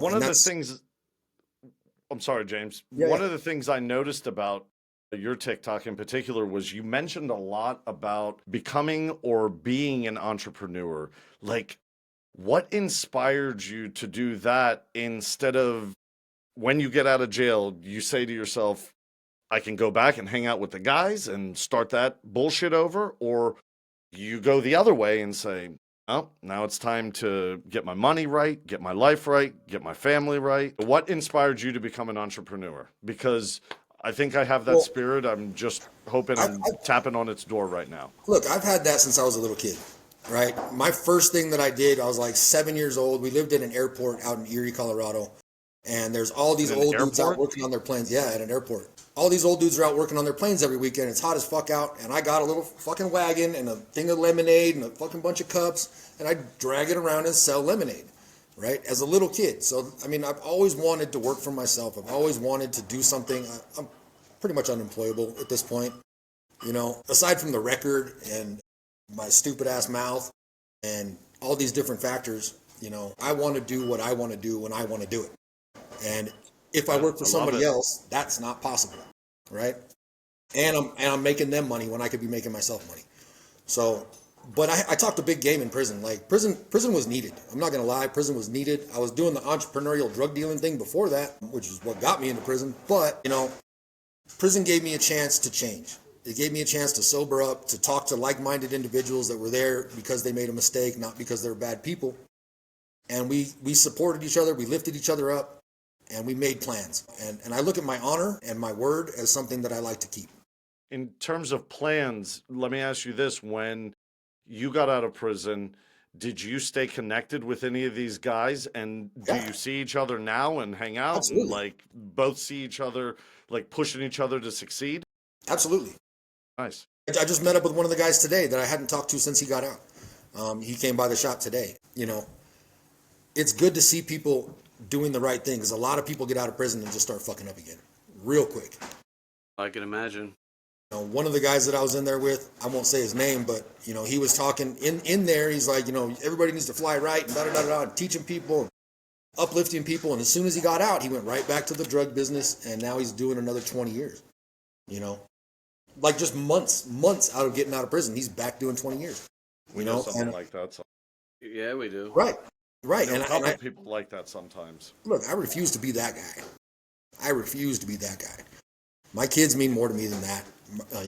One And of the that's, things, I'm sorry, James. yeah, One yeah. of the things I noticed about your TikTok in particular was you mentioned a lot about becoming or being an entrepreneur. Like, what inspired you to do that instead of when you get out of jail, you say to yourself, I can go back and hang out with the guys and start that bullshit over? Or you go the other way and say, oh, now it's time to get my money right, get my life right, get my family right. What inspired you to become an entrepreneur? Because I think I have that Well, spirit. I'm just hoping I'm I tapping on its door right now. look, I've had that since I was a little kid, right? My first thing that I did, I was like 7 years old. We lived in an airport out in Erie, Colorado. And there's all In these an old dudes out airport? working on their planes. Yeah, at an airport. All these old dudes are out working on their planes every weekend. It's hot as fuck out. And I got a little fucking wagon and a thing of lemonade and a fucking bunch of cups. And I drag it around and sell lemonade, right? As a little kid. So, I mean, I've always wanted to work for myself. I've always wanted to do something. I'm pretty much unemployable at this point. You know, aside from the record and my stupid ass mouth and all these different factors, you know, I want to do what I want to do when I want to do it. And if I Yeah, work for I love somebody it. else, that's not possible, right? And I'm making them money when I could be making myself money. So, but I talked a big game in prison. Like prison was needed. I'm not gonna lie, prison was needed. I was doing the entrepreneurial drug dealing thing before that, which is what got me into prison. But you know, prison gave me a chance to change. It gave me a chance to sober up, to talk to like-minded individuals that were there because they made a mistake, not because they're bad people. And we supported each other, we lifted each other up, and we made plans. And I look at my honor and my word as something that I like to keep. In terms of plans, let me ask you this. When you got out of prison, did you stay connected with any of these guys? And do Yeah, you see each other now and hang out and absolutely. like both see each other, like pushing each other to succeed? Absolutely. Nice. I just met up with one of the guys today that I hadn't talked to since he got out. He came by the shop today. You know, it's good to see people doing the right thing because a lot of people get out of prison and just start fucking up again real quick. I can imagine. You know, one of the guys that I was in there with, I won't say his name, but you know, he was talking in there. He's like, you know, everybody needs to fly right and da da da da, teaching people, uplifting people. And as soon as he got out, he went right back to the drug business, and now he's doing another 20 years. You know, like just months out of getting out of prison, he's back doing 20 years. We You know know, someone like that. So Yeah, we do. right, we right. know a And couple I of people like that sometimes. look, I refuse to be that guy. I refuse to be that guy. My kids mean more to me than that.